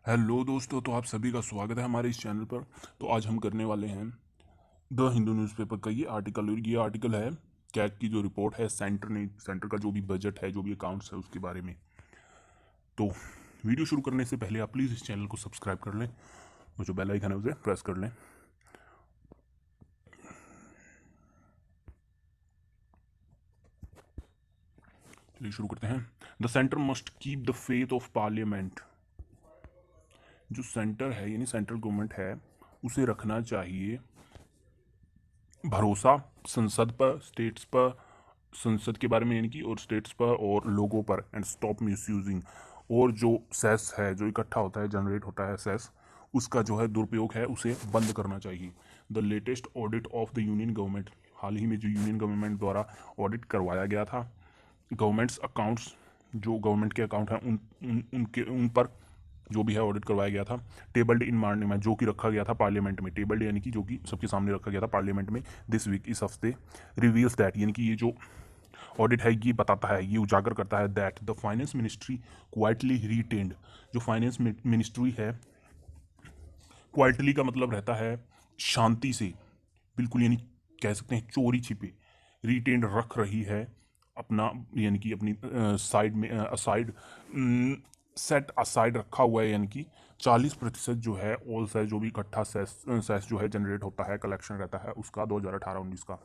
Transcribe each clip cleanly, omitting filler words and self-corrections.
Hello दोस्तों, तो आप सभी का स्वागत है हमारे इस चैनल पर। तो आज हम करने वाले हैं द हिंदू न्यूज़पेपर का ये आर्टिकल। और ये आर्टिकल है कैग की जो रिपोर्ट है, सेंटर का जो भी बजट है, जो भी अकाउंट्स है, उसके बारे में। तो वीडियो शुरू करने से पहले आप प्लीज़ इस चैनल को सब्सक्राइब कर लें और जो बेल आइकन है उसे प्रेस कर लें। चलिए शुरू करते हैं। The centre must keep the faith of parliament. जो सेंटर है यानी सेंट्रल गवर्नमेंट है, उसे रखना चाहिए भरोसा संसद पर, स्टेट्स पर, संसद के बारे में यानी कि, और स्टेट्स पर और लोगों पर, एंड स्टॉप मिसयूजिंग। और जो सेस है, जो इकट्ठा होता है, जनरेट होता है सेस, उसका जो है दुरुपयोग है, उसे बंद करना चाहिए। The latest audit of the union government, हाल ही में जो यूनियन गवर्नमेंट द्वारा ऑडिट करवाया गया था गवर्नमेंट्स अकाउंट्स, जो गवर्नमेंट के अकाउंट हैं उन पर जो भी है ऑडिट करवाया गया था। टेबल्ड इन मार्निंग में, जो कि रखा गया था पार्लियामेंट में, टेबल्ड यानी कि जो कि सबके सामने रखा गया था पार्लियामेंट में, दिस वीक, इस हफ्ते। रिवील्स दैट यानी कि ये जो ऑडिट है ये बताता है, ये उजागर करता है that the finance ministry quietly retained, जो फाइनेंस मिनिस्ट्री है, क्वाइटली का मतलब रहता है शांति से, बिल्कुल यानी कह सकते हैं चोरी छिपे, रिटेन्ड रख रही है अपना, यानी कि अपनी साइड में, असाइड, सेट असाइड रखा हुआ है, यानी कि 40% जो है ऑल सेस, जो भी इकट्ठा सेस जो है जनरेट होता है, कलेक्शन रहता है उसका 2018-19 का,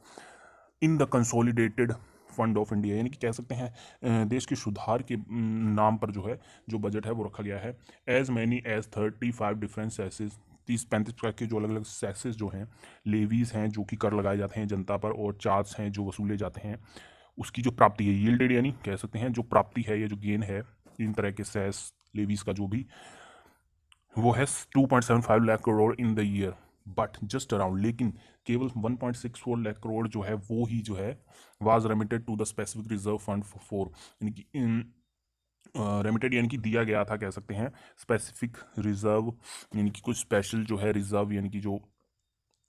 in the consolidated fund of India, यानी कि कह सकते हैं देश के सुधार के नाम पर जो है, जो बजट है वो रखा गया है। As many as 35 different cesses, 30-35 प्रकार के जो अलग अलग सेसेस जो हैं, लेवीज हैं जो कि कर लगाए जाते हैं जनता पर, और चार्ज हैं जो वसूले जाते हैं, उसकी जो प्राप्ति है, यील्डेड यानी कह सकते हैं जो प्राप्ति है या जो गेन है इन तरह के सेस लेवीज का, जो भी वो है 2.75 lakh crore in the year, but just around, लेकिन केवल 1.64 लाख करोड़ जो है वो ही जो है was remitted to the specific reserve fund for, यानी कि रेमिटेड यानी कि दिया गया था, कह सकते हैं स्पेसिफिक रिजर्व, यानी कि कुछ स्पेशल जो है रिजर्व, यानी कि जो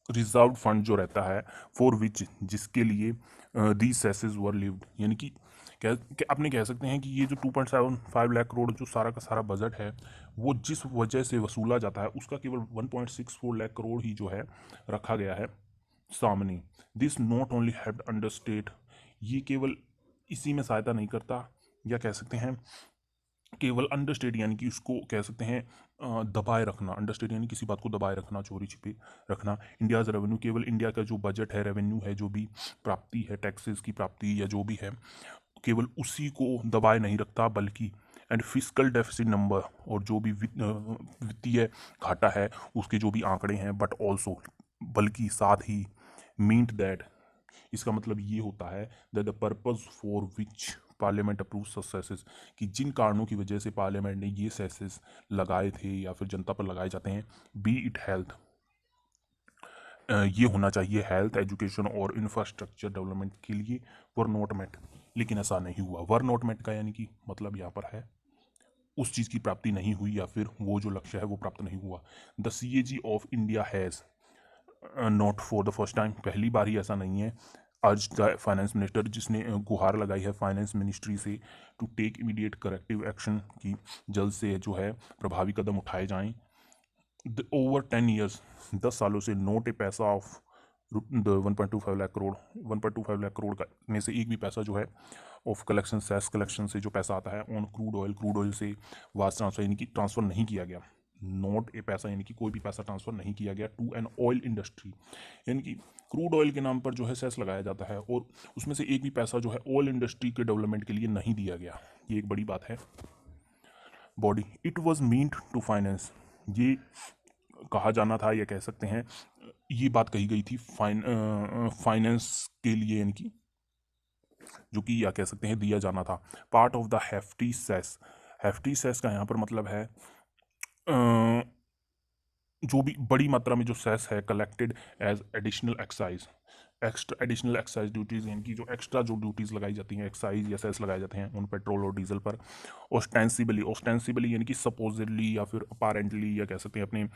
रिजर्व फंड जो रहता है, फॉर विच, जिसके लिए दी सेसेस वर लिव्ड, यानी कि अपने कह सकते हैं कि ये जो 2.75 लाख करोड़ जो सारा का सारा बजट है, वो जिस वजह से वसूला जाता है उसका केवल 1.64 लाख करोड़ ही जो है रखा गया है सामने। This not only help under state, ये केवल इसी में सहायता नहीं करता, या कह सकते हैं केवल अंडरस्टेट यानी कि उसको कह सकते हैं दबाए रखना, अंडरस्टेट यानी किसी बात को दबाए रखना, चोरी छिपे रखना। इंडियाज रेवेन्यू, केवल इंडिया का जो बजट है, रेवेन्यू है, जो भी प्राप्ति है, टैक्सेस की प्राप्ति या जो भी है, केवल उसी को दबाए नहीं रखता, बल्कि एंड फिजिकल डेफिसिट नंबर, और जो भी वित्तीय घाटा है उसके जो भी आंकड़े हैं, बट ऑल्सो, बल्कि साथ ही, मीन्ट दैट, इसका मतलब ये होता है that the purpose for which parliament approve सच सेसेस, कि जिन कारणों की वजह से पार्लियामेंट ने ये सेसेस लगाए थे या फिर जनता पर लगाए जाते हैं, बी इट हेल्थ, ये होना चाहिए हेल्थ, एजुकेशन और इंफ्रास्ट्रक्चर डेवलपमेंट के लिए, वर नॉट मेट, लेकिन ऐसा नहीं हुआ। वर नॉट मेट का यानी कि मतलब यहाँ पर है उस चीज़ की प्राप्ति नहीं हुई, या फिर वो जो लक्ष्य है वो प्राप्त नहीं हुआ। The CAG of India has, not for the first time, पहली बार ही ऐसा नहीं है, आज द फाइनेंस मिनिस्टर, जिसने गुहार लगाई है फाइनेंस मिनिस्ट्री से to take immediate corrective action, की जल्द से जो है प्रभावी कदम उठाए जाएं। ओवर 10 ईयर्स, 10 सालों से नोट ए पैसा ऑफ द 1.25 लाख करोड़, 1.25 लाख करोड़ का में से एक भी पैसा जो है ऑफ कलेक्शन, सेस कलेक्शन से जो पैसा आता है ऑन क्रूड ऑयल से वास ट्रांसफर, यानी कि ट्रांसफर नहीं किया गया, नॉट ए पैसा यानी कि कोई भी पैसा ट्रांसफर नहीं किया गया टू एन ऑयल इंडस्ट्री, यानी कि क्रूड ऑयल के नाम पर जो है सेस लगाया जाता है, और उसमें से एक भी पैसा जो है ऑयल इंडस्ट्री के डेवलपमेंट के लिए नहीं दिया गया, ये एक बड़ी बात है। Body, it was meant to finance, ये कहा जाना था, या कह सकते हैं ये बात कही गई थी फाइनेंस के लिए, यानी कि जो कि या कह सकते हैं दिया जाना था, part of the hefty cess. Hefty cess का यहाँ पर मतलब है जो भी बड़ी मात्रा में जो सेस है collected as additional excise, extra additional excise duties, यानी कि जो एक्स्ट्रा जो ड्यूटीज़ लगाई जाती हैं, एक्साइज या सेस लगाए जाते हैं उन पेट्रोल और डीजल पर, ऑस्टेंसिबली यानी कि सपोजिटली या फिर अपारेंटली, या कह सकते हैं अपने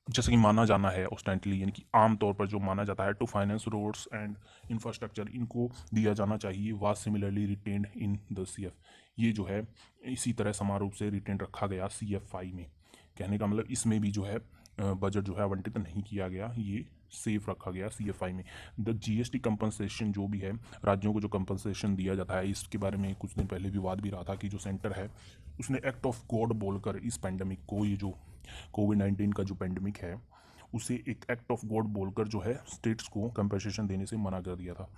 जैसे कि माना जाना है, ऑस्टेंटली यानी कि आमतौर पर जो माना जाता है, to finance roads and infrastructure, इनको दिया जाना चाहिए, was similarly retained in the CF, ये जो है इसी तरह समारोह से रिटेन रखा गया CF5 में। कहने का मतलब इसमें भी जो है बजट जो है आवंटित नहीं किया गया, ये सेफ रखा गया CFI में। द GST कंपनसेशन जो भी है, राज्यों को जो कंपनसेशन दिया जाता है, इसके बारे में कुछ दिन पहले विवाद भी रहा था कि जो सेंटर है उसने एक्ट ऑफ गॉड बोलकर इस पेंडेमिक को, ये जो कोविड-19 का जो पेंडेमिक है उसे एक एक्ट ऑफ गॉड बोलकर जो है स्टेट्स को कंपनसेशन देने से मना कर दिया था।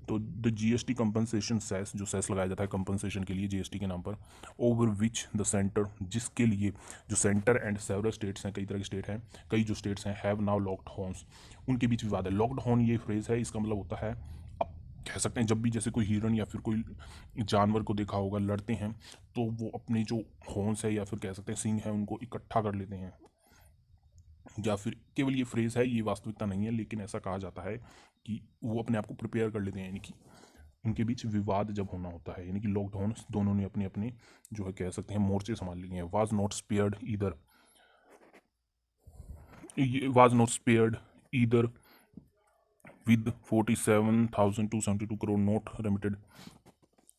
तो द GST कंपनसेशन सेस, जो सेस लगाया जाता है कंपनसेशन के लिए GST के नाम पर, ओवर विच द सेंटर, जिसके लिए जो सेंटर एंड सेवरल स्टेट्स हैं, कई तरह के स्टेट हैं, कई जो स्टेट्स हैं, हैव नाउ लॉक्ड हॉर्न्स, उनके बीच विवाद है। लॉक्ड हॉर्न ये फ्रेज है, इसका मतलब होता है, आप कह सकते हैं जब भी जैसे कोई हिरन या फिर कोई जानवर को देखा होगा लड़ते हैं तो वो अपने जो हॉर्न्स है या फिर कह सकते हैं सींग है उनको इकट्ठा कर लेते हैं, या फिर केवल ये फ्रेज है, ये वास्तविकता नहीं है, लेकिन ऐसा कहा जाता है कि वो अपने आप को प्रिपेयर कर लेते हैं, यानी कि उनके बीच विवाद जब होना होता है, यानी कि लॉकडाउन दोनों ने अपने अपने जो है कह सकते हैं मोर्चे संभाल लिए हैं। Was not spared either with 47,272 crore note remitted,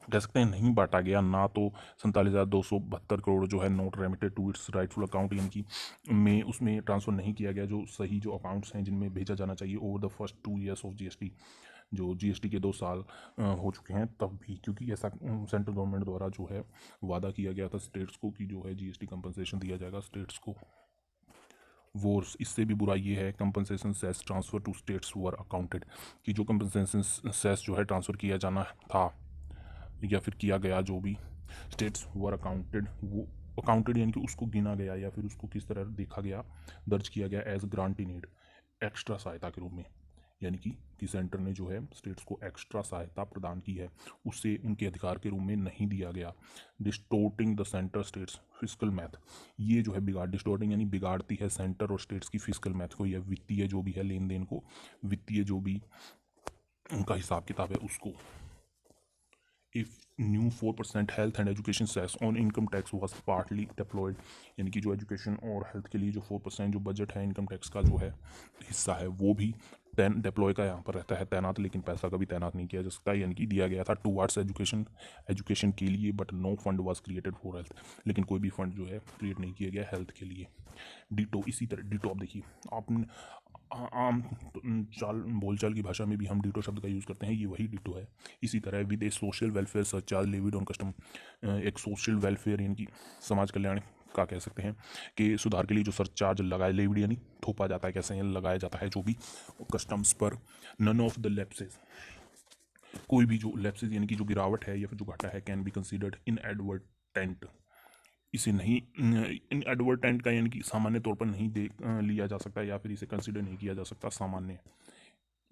कह सकते हैं नहीं बांटा गया ना, तो 47,272 करोड़ जो है not remitted to its rightful account, यानी कि में उसमें ट्रांसफ़र नहीं किया गया जो सही जो अकाउंट्स हैं जिनमें भेजा जाना चाहिए over the first 2 years of GST, जो GST के 2 साल हो चुके हैं तब भी, क्योंकि ऐसा सेंट्रल गवर्नमेंट द्वारा जो है वादा किया गया था स्टेट्स को कि जो है GST कंपनसेशन दिया जाएगा स्टेट्स को। वो इससे भी बुरा ये है compensation cess transfer to states were accounted, कि जो कंपनसेशन सेस जो है ट्रांसफ़र किया जाना था या फिर किया गया, जो भी स्टेट्स वर अकाउंटेड, वो अकाउंटेड यानी कि उसको गिना गया या फिर उसको किस तरह देखा गया, दर्ज किया गया as grant in aid, extra सहायता के रूप में, यानी कि सेंटर ने जो है स्टेट्स को एक्स्ट्रा सहायता प्रदान की है, उससे उनके अधिकार के रूप में नहीं दिया गया। Distorting the centre states fiscal math, ये जो है डिस्टोर्टिंग यानी बिगाड़ती है सेंटर और स्टेट्स की फिजिकल मैथ को, या वित्तीय जो भी है लेन देन को, वित्तीय जो भी उनका हिसाब किताब है उसको। If new 4% health and education cess on income tax was partly deployed, यानी कि जो एजुकेशन और हेल्थ के लिए जो 4% जो बजट है इनकम टैक्स का जो है हिस्सा है वो भी डिप्लॉय का यहाँ पर रहता है तैनात, लेकिन पैसा कभी तैनात नहीं किया जा सकता, यानी कि दिया गया था टूवर्ड्स एजुकेशन के लिए, but no fund was created for health, लेकिन कोई भी फंड जो है क्रिएट नहीं किया गया हेल्थ के लिए। डिटो, इसी तरह डिटो आप देखिए, आपने आम बोलचाल की भाषा में भी हम डिटो शब्द का यूज़ करते हैं, ये वही डिटो है। इसी तरह with A social welfare surcharge levied on custom, एक सोशल वेलफेयर यानी कि समाज कल्याण का कह सकते हैं कि सुधार के लिए जो सरचार्ज लगाए, लेविड यानी थोपा जाता है, कैसे लगाया जाता है जो भी कस्टम्स पर। नन ऑफ द लैप्सेस, कोई भी जो लैप्सेस यानी कि जो गिरावट है या फिर जो घाटा है, कैन बी कंसीडर्ड इनएडवर्टेंट, इसे नहीं इनएडवर्टेंट का यानी कि सामान्य तौर पर नहीं लिया जा सकता या फिर इसे कंसिडर नहीं किया जा सकता सामान्य,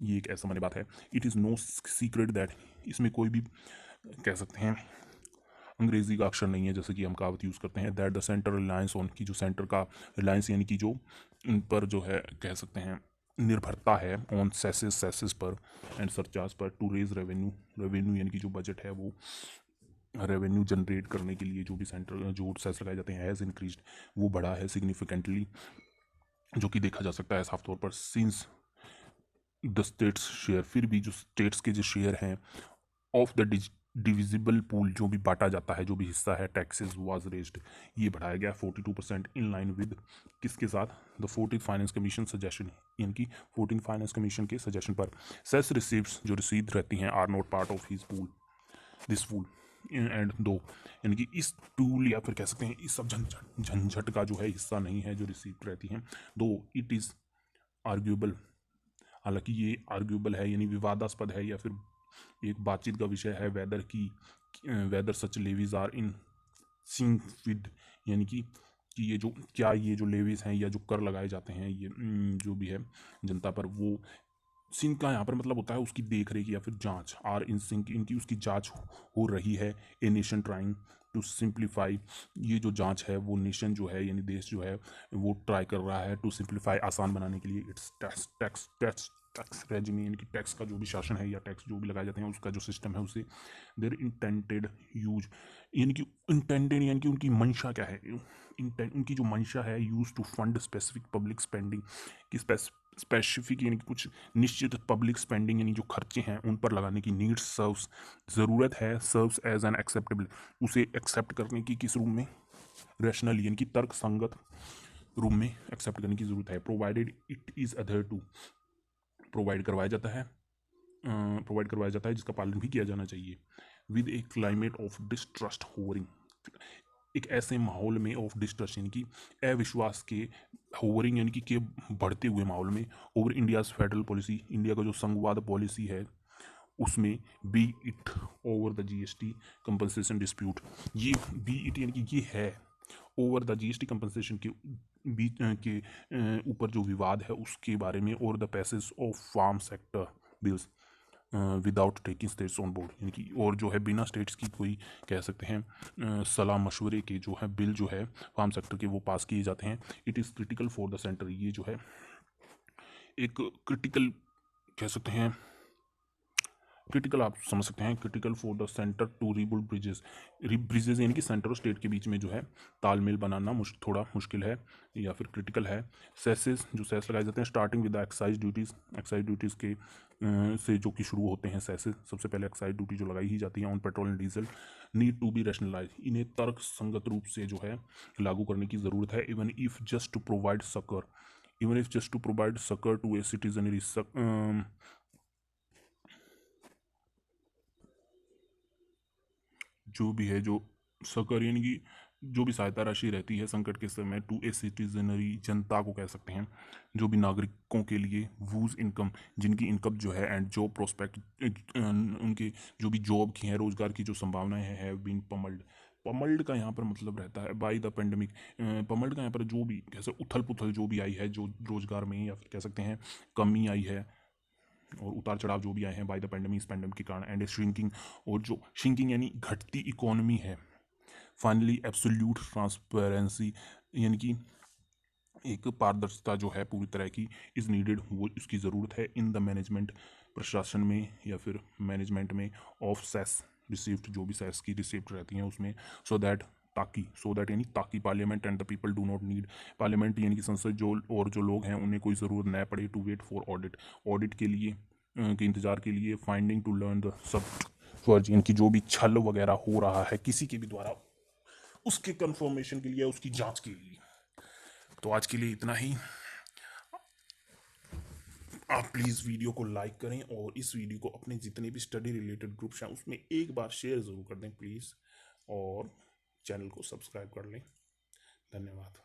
ये एक ऐसा मानी बात है। It is no secret that, इसमें कोई भी कह सकते हैं अंग्रेजी का अक्षर नहीं है, जैसे कि हम कहावत यूज़ करते हैं that the centre reliance on, की जो सेंटर का रिलायंस यानी कि जो उन पर जो है कह सकते हैं निर्भरता है ऑन सेसेस पर एंड सरचार्ज पर टू रेज रेवेन्यू यानी कि जो बजट है वो रेवेन्यू जनरेट करने के लिए जो भी सेंटर जो सेस लगाए जाते हैं हैज़ इंक्रीज, वो बढ़ा है सिग्निफिकेंटली, जो कि देखा जा सकता है साफ तौर पर। सिंस द स्टेट्स शेयर, फिर भी जो स्टेट्स के जो शेयर हैं ऑफ द डिविजिबल पूल, जो भी बांटा जाता है जो भी हिस्सा है टैक्सेस वाज रेज्ड, ये बढ़ाया गया 42% इन लाइन विद किसके साथ, the 14th finance commission suggestion, यानी कि 14th फाइनेंस कमीशन के सजेशन पर। सेस रिसीव्स जो रसीद रहती हैं are not part of his pool, this pool and though, यानी कि इस टूल या फिर कह सकते हैं इस सब झंझट का जो है हिस्सा नहीं है जो रिसीप्ट रहती हैं, दो इट इज़ आर्ग्यूबल, हालांकि ये आर्ग्यूबल है यानी विवादास्पद है या फिर एक बातचीत का विषय है, whether such levies are in sync with, यानी कि ये जो क्या ये जो लेवीज हैं या जो कर लगाए जाते हैं ये जो भी है जनता पर, वो सिंक का यहाँ पर मतलब होता है उसकी देख रेख या फिर जांच, आर इन सिंक इनकी उसकी जांच हो रही है। A nation trying to simplify, ये जो जांच है वो नेशन जो है यानी देश जो है वो ट्राई कर रहा है टू सिंप्लीफाई, आसान बनाने के लिए इट्स टैक्स रेजिम, यानी कि टैक्स का जो भी शासन है या टैक्स जो भी लगाए जाते हैं उसका जो सिस्टम है उसे देर इंटेंटेड यूज, यानी कि इंटेंडेड यानी कि उनकी मंशा क्या है, उनकी जो मंशा है use to fund specific public spending, कि स्पेसिफिक यानी कि कुछ निश्चित पब्लिक स्पेंडिंग यानी जो खर्चे हैं उन पर लगाने की नीड्स सर्व्स, ज़रूरत है, सर्व्स एज एन एक्सेप्टेबल, उसे एक्सेप्ट करने की किस रूप में, रैशनल यानी कि तर्क संगत रूम में एक्सेप्ट करने की ज़रूरत है, provided it is other to, provide करवाया जाता है जिसका पालन भी किया जाना चाहिए। With a climate of distrust hovering, एक ऐसे माहौल में ऑफ डिस्ट्रस्ट यानी कि अविश्वास के, होवरिंग यानी कि के बढ़ते हुए माहौल में, over India's federal policy, India का जो संघवाद पॉलिसी है उसमें, B it over the GST compensation dispute, ये बी इट यानी कि ये है ओवर द जीएसटी कंपनसेशन के बीच के ऊपर जो विवाद है उसके बारे में, और the passage of farm sector bills without taking states on board, यानी कि और जो है बिना स्टेट्स की कोई कह सकते हैं सलाह मशवरे के जो है बिल जो है फार्म सेक्टर के वो पास किए जाते हैं। It is critical for the centre, ये जो है एक क्रिटिकल कह सकते हैं, क्रिटिकल आप समझ सकते हैं, critical for the centre to rebuild bridges यानी कि सेंटर और स्टेट के बीच में जो है तालमेल बनाना थोड़ा मुश्किल है या फिर क्रिटिकल है। सेसेस, जो सेस लगाए जाते हैं starting with the excise duties के से जो कि शुरू होते हैं सेसेस, सबसे पहले एक्साइज ड्यूटी जो लगाई ही जाती है on petrol and diesel, need to be rationalise, इन्हें तर्क संगत रूप से जो है लागू करने की ज़रूरत है। Even if just to provide succour to a citizenry, जो भी है जो सकर यानी कि जो भी सहायता राशि रहती है संकट के समय, टू ए सिटीजनरी, जनता को कह सकते हैं, जो भी नागरिकों के लिए, वूज इनकम, जिनकी इनकम जो है, एंड जॉब प्रोस्पेक्ट, उनके जो भी जॉब की हैं, रोजगार की जो संभावनाएं हैं, हैव बीन पमल्ड। पमल्ड का यहाँ पर मतलब रहता है बाय द पेंडेमिक, पमल्ड का यहाँ पर जो भी कैसे उथल पुथल जो भी आई है, जो रोजगार में या फिर कह सकते हैं कमी आई है और उतार चढ़ाव जो भी आए हैं बाय द पेंडेमिक के कारण, एंड श्रिंकिंग, और जो श्रिंकिंग यानी घटती इकोनॉमी है। फाइनली एब्सोल्यूट ट्रांसपेरेंसी यानी कि एक पारदर्शिता जो है पूरी तरह की इज़ नीडेड, वो इसकी ज़रूरत है इन द मैनेजमेंट, प्रशासन में या फिर मैनेजमेंट में, ऑफ सेस रिसिप्ट, जो भी सेस की रिसिप्ट रहती हैं उसमें, सो दैट यानी ताकि parliament and the people do not need, parliament यानी कि संसद जो और जो लोग हैं उन्हें कोई ज़रूरत न पड़े टू वेट फॉर ऑडिट के लिए, के इंतज़ार के लिए, finding to learn the sub फर्ज, यानी कि जो भी छल वगैरह हो रहा है किसी के भी द्वारा उसके कंफर्मेशन के लिए, उसकी जांच के लिए। तो आज के लिए इतना ही। आप प्लीज़ वीडियो को लाइक करें और इस वीडियो को अपने जितने भी स्टडी रिलेटेड ग्रुप्स हैं उसमें एक बार शेयर ज़रूर कर दें प्लीज़, और चैनल को सब्सक्राइब कर लें। धन्यवाद।